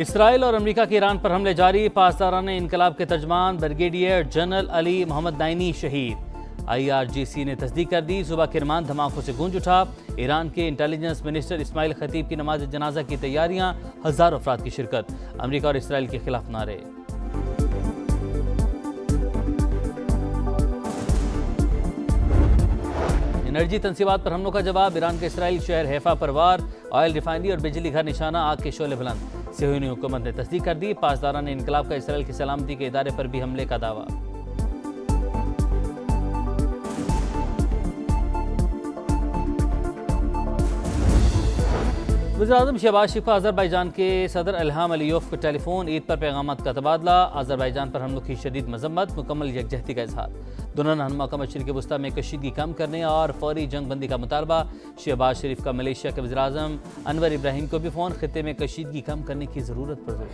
Israel और America के Iran पर हमले जारी। पासदाराने इनकलाब के तर्जमान brigadier general Ali Mohammad Naini शहीद। IRGC ने तस्दीक कर दी। सुबह किरमान धमाकों से गूंज उठा। ईरान के इंटेलिजेंस मिनिस्टर इस्माइल खतीब की नमाज जनाजा की तैयारियां, हजारों अफराद की शिरकत। अमेरिका और इसराइल के खिलाफ नारे। एनर्जी तंसीबात पर हमलों का जवाब। ईरान के इसराइल शहर हैफा पर वार। ऑयल रिफाइनरी और बिजली घर निशाना, आग के शोले बुलंद। सिहोनी हुकूमत ने तस्दीक कर दी। पासदाराने इनकलाब का इसराइल की सलामती के इदारे पर भी हमले का दावा। वज़ीर-ए-आज़म शहबाज शरीफ का अज़रबैजान के सदर इल्हाम अलीयोव को टेलीफोन। ईद पर पैगामात का तबादला। अज़रबैजान पर हमलों की शदीद मजम्मत, मुकम्मल यकजहती का इजहार। दोनों रहनुमा का मशरिक़ वस्ता में कशीदगी कम करने और फौरी जंग बंदी का मुतालबा। शहबाज शरीफ का मलेशिया के वज़ीर-ए-आज़म अनवर इब्राहिम को भी फ़ोन। खित्ते में कशीदगी कम करने की ज़रूरत पर जोर।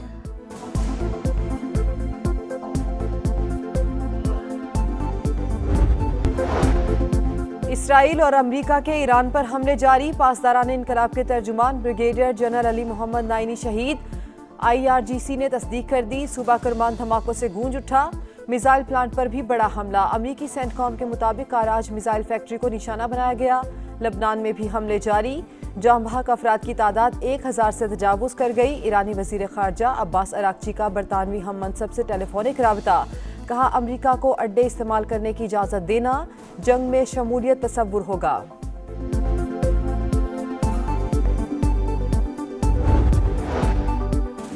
इसराइल और अमेरिका के ईरान पर हमले जारी। पासदाराने इनकलाब के तर्जुमान brigadier general Ali Mohammad Naini शहीद। IRGC ने तस्दीक कर दी। सुबह करमान धमाकों से गूंज उठा। मिसाइल प्लांट पर भी बड़ा हमला। अमेरिकी सेंटकॉम के मुताबिक कराज मिसाइल फैक्ट्री को निशाना बनाया गया। लबनान में भी हमले जारी। जाम बहक अफराद की तादाद 1000 से तजावुज कर गई। ईरानी वजीर खारजा अब्बास अरागची का बरतानवी हम मनसब से टेलीफोनिक राबता। कहा, अमेरिका को अड्डे इस्तेमाल करने की इजाजत देना जंग में शमूलियत तस्वुर होगा।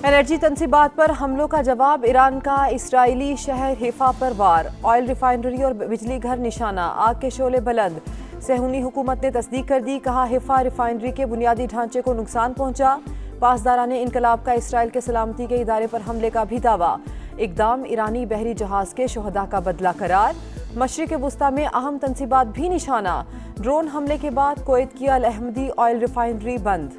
एनर्जी तंसीबात पर हमलों का जवाब। ईरान का इसराइली शहर हैफा पर वार। ऑयल रिफाइनरी और बिजली घर निशाना, आग के शोले बुलंद। सिहोनी हुकूमत ने तस्दीक कर दी। कहा, हैफा रिफाइनरी के बुनियादी ढांचे को नुकसान पहुंचा। पासदाराने इनकलाब का इसराइल के सलामती के इदारे पर हमले का भी दावा। इकदाम ईरानी बहरी जहाज के शोहदा का बदला करार। मशरिक़ वस्ता में अहम तंसीबात भी निशाना। ड्रोन हमले के बाद कुवैत की अल अहमदी ऑयल रिफाइनरी बंद।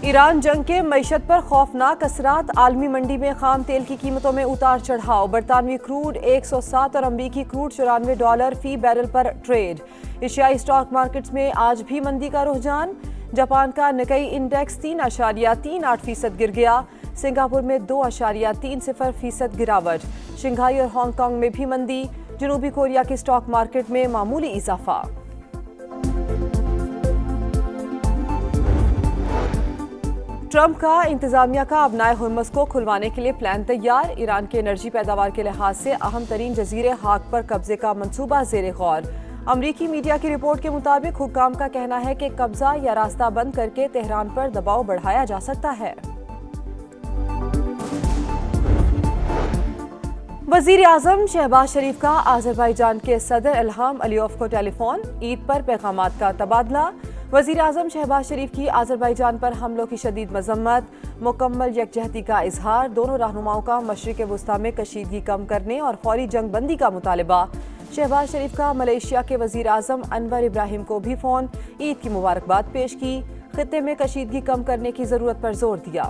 ईरान जंग के मईशत पर खौफनाक असरात। आलमी मंडी में खाम तेल की कीमतों में उतार चढ़ाव। बरतानवी क्रूड 107 और अमरीकी क्रूड $94 फी बैरल पर ट्रेड। एशियाई स्टॉक मार्केट्स में आज भी मंदी का रुझान। जापान का निकाई इंडेक्स 3.38% गिर गया। सिंगापुर में 2.30% गिरावट। शंघाई और हांगकांग में भी मंदी। जनूबी कोरिया के स्टॉक मार्केट में मामूली इजाफा। ट्रंप का इंतजामिया का अपनाए हुर्मुज़ को खुलवाने के लिए प्लान तैयार। ईरान के एनर्जी पैदावार के लिहाज से अहम तरीन जजीरे हाक पर कब्जे का मंसूबा ज़ेरे गौर। अमरीकी मीडिया की रिपोर्ट के मुताबिक हुक्काम का कहना है कि कब्जा या रास्ता बंद करके तेहरान पर दबाव बढ़ाया जा सकता है। वज़ीर-ए-आज़म शहबाज शरीफ का अज़रबैजान के सदर इल्हाम अलीयोव को टेलीफोन। ईद पर पैगामात का तबादला। वज़ीर-ए-आज़म शहबाज शरीफ की अज़रबैजान पर हमलों की शदीद मजम्मत, मुकम्मल यकजहती का इजहार। दोनों रहनुमाओं का मशरिक़ वस्ता में कशीदगी कम करने और फौरी जंग बंदी का मुतालबा। शहबाज शरीफ का मलेशिया के वज़ीर-ए-आज़म अनवर इब्राहिम को भी फ़ोन। ईद की मुबारकबाद पेश की। खित्ते में कशीदगी कम करने की ज़रूरत पर जोर दिया।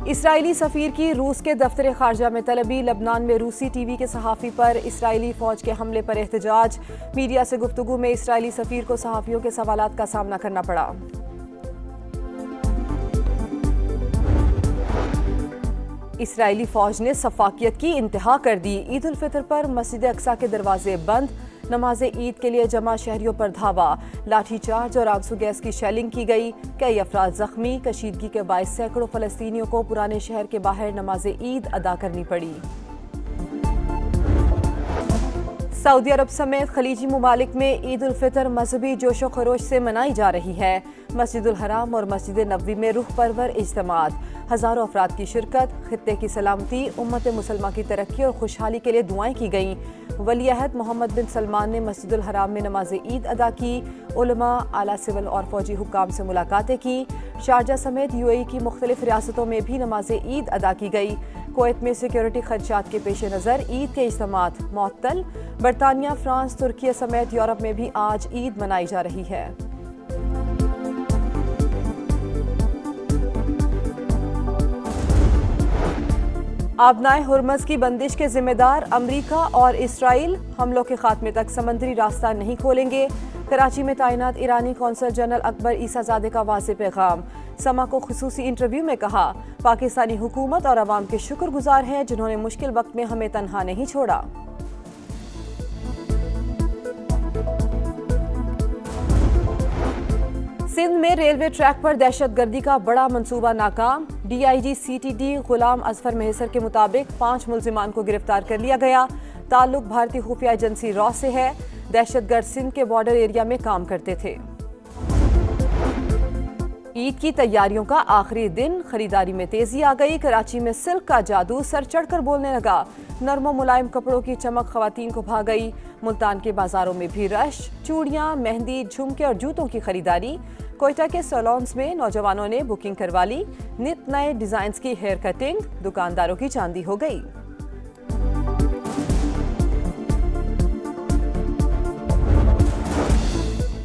इसराइली सफ़ीर की रूस के दफ्तर खारजा में तलबी। लबनान में रूसी TV के सहाफ़ी पर इसराइली फ़ौज के हमले पर एहतजाज। मीडिया से गुफ्तगू में इसराइली सफ़ीर को सहाफ़ियों के सवालात का सामना करना पड़ा। इसराइली फ़ौज ने सफाकियत की इंतहा कर दी। ईद उल फितर पर मस्जिद अक्सा के दरवाजे बंद। नमाज ईद के लिए जमा शहरियों पर धावा। लाठीचार्ज और आंसू गैस की शेलिंग की गई। कई अफराद जख्मी। कशीदगी के बायस सैकड़ों फ़लस्तीनियों को पुराने शहर के बाहर नमाज ईद अदा करनी पड़ी। सऊदी अरब समेत खलीजी ममालिक में ईद उल फितर मजहबी जोशो खरोश से मनाई जा रही है। मस्जिदुल हराम और मस्जिद नबवी में रुख परवर इज्तिमात। हज़ारों अफराद की शिरकत। खित्ते की सलामती, उम्मत मुसलमा की तरक्की और खुशहाली के लिए दुआएं की गईं। वली अहद मोहम्मद बिन सलमान ने मस्जिदुल हराम में नमाज ईद अदा की। उलमा, आला सिविल और फौजी हुक्काम से मुलाकातें की। शारजा समेत UAE की मुख्तलिफ रियासतों में भी नमाज ईद अदा की गई। कुवैत में सिक्योरिटी खदशात के पेश नज़र ईद के इज्तिमात मुअत्तल। बरतानिया, फ्रांस, तुर्की समेत यूरोप में भी आज ईद मनाई जा रही है। आबनाए हुर्मुज़ की बंदिश के जिम्मेदार अमरीका और इसराइल हमलों के खात्मे तक समंदरी रास्ता नहीं खोलेंगे। कराची में तैनात ईरानी कौंसल जनरल अकबर ईसाजादे का वाज़ेह पैगाम। समा को खुसूसी इंटरव्यू में कहा, पाकिस्तानी हुकूमत और अवाम के शुक्रगुजार है जिन्होंने मुश्किल वक्त में हमें तन्हा नहीं छोड़ा। सिंध में रेलवे ट्रैक पर दहशतगर्दी का बड़ा मंसूबा नाकाम। DIG CTD गुलाम अजफर मेहसर के मुताबिक 5 मुल्जिमान को गिरफ्तार कर लिया गया। ताल्लुक भारतीय खुफिया एजेंसी रॉ से है। दहशतगर्द सिंध के बॉर्डर एरिया में काम करते थे। ईद की तैयारियों का आखिरी दिन, खरीदारी में तेजी आ गई। कराची में सिल्क का जादू सर चढ़कर बोलने लगा। नरमो मुलायम कपड़ों की चमक खवातीन को भा गई। मुल्तान के बाजारों में भी रश। चूड़ियां, मेहंदी, झुमके और जूतों की खरीदारी। कोयटा के सैलून्स में नौजवानों ने बुकिंग करवा ली। नित नए डिजाइन्स की हेयर कटिंग, दुकानदारों की चांदी हो गई।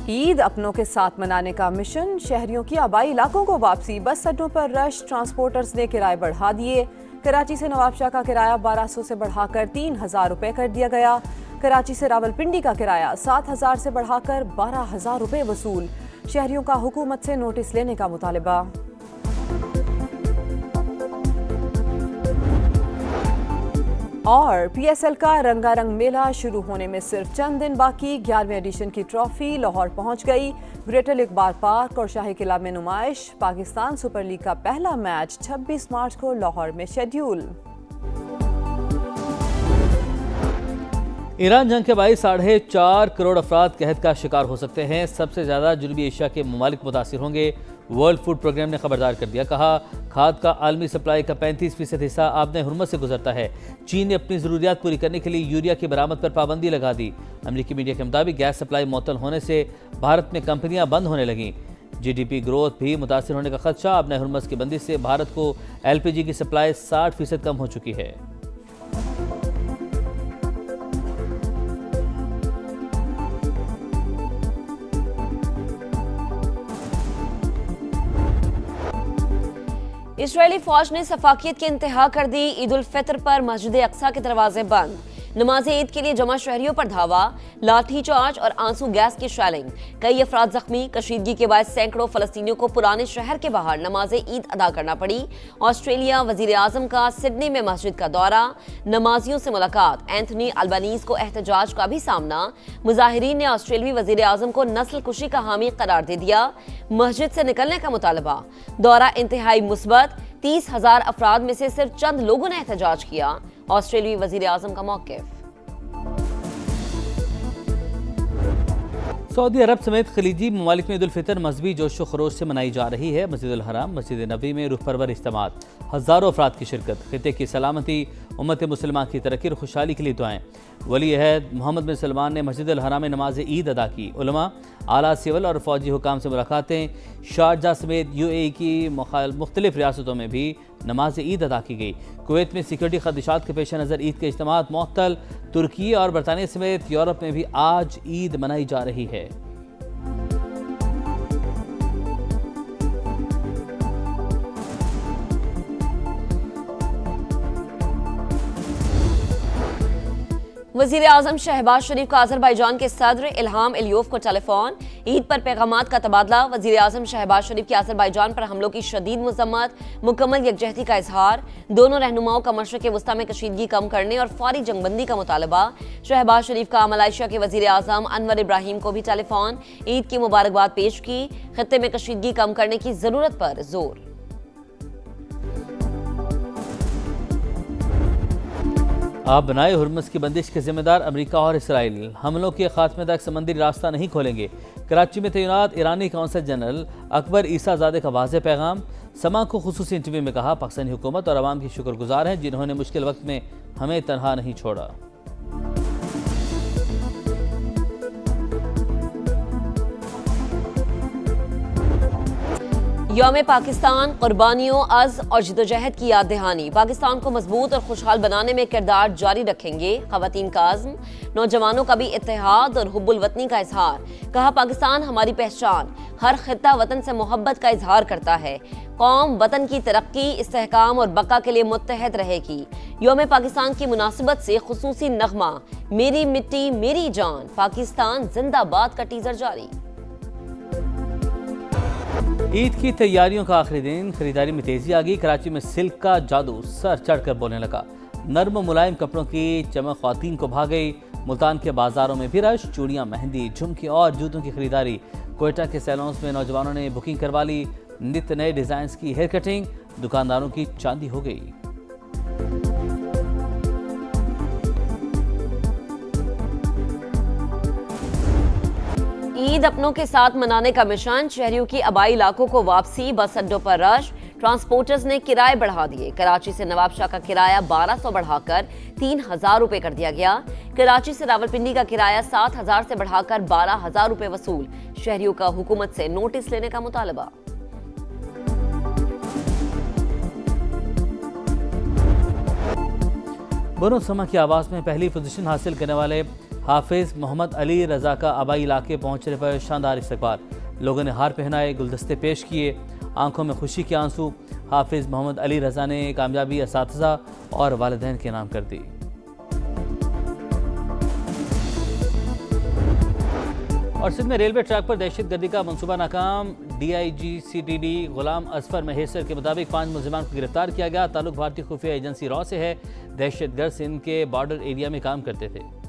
ईद अपनों के साथ मनाने का मिशन, शहरियों की आबाई इलाकों को वापसी। बस अड्डों पर रश, ट्रांसपोर्टर्स ने किराए बढ़ा दिए। कराची से नवाबशाह का किराया 1200 से बढ़ाकर 3000 रुपए कर दिया गया। कराची से रावलपिंडी का किराया 7000 से बढ़ाकर 12000 रुपए वसूल। शहरियों का हुकूमत से नोटिस लेने का मुतालबा। और PSL का रंगारंग मेला शुरू होने में सिर्फ चंद दिन बाकी। 11वें एडिशन की ट्रॉफी लाहौर पहुंच गई। ग्रेटर इकबाल पार्क और शाही किला में नुमाइश। पाकिस्तान सुपर लीग का पहला मैच 26 मार्च को लाहौर में शेड्यूल। ईरान जंग के बाईस 4.5 करोड़ अफराद कहत का शिकार हो सकते हैं। सबसे ज़्यादा जनूबी एशिया के ममालिक मुतासिर होंगे। वर्ल्ड फूड प्रोग्राम ने खबरदार कर दिया। कहा, खाद का आलमी सप्लाई का 35% हिस्सा आबने हुर्मत से गुजरता है। चीन ने अपनी ज़रूरियात पूरी करने के लिए यूरिया की बरामद पर पाबंदी लगा दी। अमरीकी मीडिया के मुताबिक गैस सप्लाई मुअत्तल होने से भारत में कंपनियां बंद होने लगीं। GDP ग्रोथ भी मुतासिर होने का खदशा। आबने हुर्मत की बंदी से भारत को LPG की सप्लाई 60% कम हो चुकी है। इजरायली फौज ने सफाकियत की इंतहा कर दी। ईद उल फितर पर मस्जिद अक्सा के दरवाजे बंद। नमाज ईद के लिए जमा शहरियों पर धावा, लाठी चार्ज और आंसू गैस की शेलिंग। कई अफराद जख्मी। कशीदगी के बाद सैकड़ों फलस्तीनियों को पुराने शहर के बाहर नमाज ईद अदा करना पड़ी। ऑस्ट्रेलिया वजीर आजम का सिडनी में मस्जिद का दौरा, नमाजियों से मुलाकात। एंथनी अल्बानीज को एहतजाज का भी सामना। मुजाहिरीन ने ऑस्ट्रेलियाई वजीर आजम को नस्ल कुशी का हामी करार दे दिया। मस्जिद से निकलने का मुतालबा। दौरा इंतहाई मुस्बत। 30,000 अफराद में से सिर्फ चंद लोगों ने एहतजाज किया। ऑस्ट्रेलियाई वजीर आजम का मौक़िफ़। सऊदी अरब समेत खलीजी ममालिक में ईद उल फितर मजहबी जोश व खरोश से मनाई जा रही है। मस्जिद उल हराम, मस्जिद नबी में रूह परवर इज्तिमात, हज़ारों अफराद की शिरकत। खित्ते की सलामती, उम्मत मुसलमान की तरक्की और खुशहाली के लिए दुआएं। वली अहद मोहम्मद बिन सलमान ने मस्जिद उल हराम में नमाज ईद अदा की। उलमा, आला सिविल और फौजी हुकाम से मुलाकातें। शारजाह समेत UAE की मुख्तलिफ रियासतों में भी नमाज ईद अदा की गई। कुवैत में सिक्योरिटी खदशात के पेश नज़र ईद के इज्तिमात मुअत्तल। तुर्की और बरतानिया समेत यूरोप में भी आज ईद मनाई जा रही है। वजीर आजम शहबाज शरीफ का अजरबैजान के सदर इल्हाम अलियोव को टेलीफोन। ईद पर पैगामात का तबादला। वजीर आजम शहबाज शरीफ की अजरबैजान पर हमलों की शदीद मजम्मत, मुकम्मल यकजहती का इजहार। दोनों रहनुमाओं का मशरक़ वस्ता में कशीदगी कम करने और फौरी जंगबंदी का मुतालबा। शहबाज शरीफ का मलेशिया के वजीर आजम अनवर इब्राहिम को भी टेलीफोन। ईद की मुबारकबाद पेश की। खित्ते में कशीदगी कम करने की जरूरत पर जोर। आप बनाए हुर्मस की बंदिश के जिम्मेदार अमेरिका और इसराइल हमलों के खात्मे तक समंदरी रास्ता नहीं खोलेंगे। कराची में तैनात ईरानी कौंसल जनरल अकबर ईसाजादे का वाज़ेह पैगाम। समा को खुसूसी इंटरव्यू में कहा, पाकिस्तानी हुकूमत और अवाम की शुक्रगुजार हैं जिन्होंने मुश्किल वक्त में हमें तनहा नहीं छोड़ा। यौम पाकिस्तान, कुर्बानियों, अज़ और जिदोजहद की याद दहानी। पाकिस्तान को मजबूत और खुशहाल बनाने में किरदार जारी रखेंगे ख़वातीन का अज़्म, नौजवानों का भी इत्तेहाद और हुब्बुल वतनी का इजहार। कहा, पाकिस्तान हमारी पहचान, हर खित्ता वतन से मोहब्बत का इजहार करता है। कौम वतन की तरक्की, इस्तेहकाम और बका के लिए मुत्तहद रहेगी। यौम पाकिस्तान की मुनासिबत से खुसूसी नगमा मेरी मिट्टी मेरी जान, पाकिस्तान जिंदाबाद का टीजर जारी। ईद की तैयारियों का आखिरी दिन, खरीदारी में तेजी आ गई। कराची में सिल्क का जादू सर चढ़कर बोलने लगा। नर्म मुलायम कपड़ों की चमक ख्वातीन को भा गई। मुल्तान के बाजारों में भी रश, चूड़ियां, मेहंदी, झुमके और जूतों की खरीदारी। कोयटा के सैलून्स में नौजवानों ने बुकिंग करवा ली। नित नए डिजाइन की हेयर कटिंग, दुकानदारों की चांदी हो गई। ईद अपनों के साथ मनाने का मिशन, शहरियों की आबाई इलाकों को वापसी, बस अड्डों पर रश। ट्रांसपोर्टर्स ने किराए बढ़ा दिए। कराची से नवाबशाह का किराया 1200 बढ़ाकर 3000 रुपए कर दिया गया। कराची से रावलपिंडी का किराया 7000 से बढ़ाकर 12000 रुपए वसूल। शहरियों का हुकूमत से नोटिस लेने का मुतालबा। बनो समा की आवाज़ में पहली पोजीशन हासिल करने वाले हाफिज मोहम्मद अली रजा का आबाई इलाके पहुंचने पर शानदार इस्तकबाल। लोगों ने हार पहनाए, गुलदस्ते पेश किए, आंखों में खुशी के आंसू। हाफिज मोहम्मद अली रजा ने कामयाबी असातिज़ा और वालिदैन के नाम कर दी। और सिंध में रेलवे ट्रैक पर दहशतगर्दी का मंसूबा नाकाम। DIG CTD गुलाम असफर महेसर के मुताबिक 5 मुलजिमान को गिरफ्तार किया गया। ताल्लुक भारतीय खुफिया एजेंसी रॉ से है। दहशतगर्द सिंध के बॉर्डर एरिया में काम करते थे।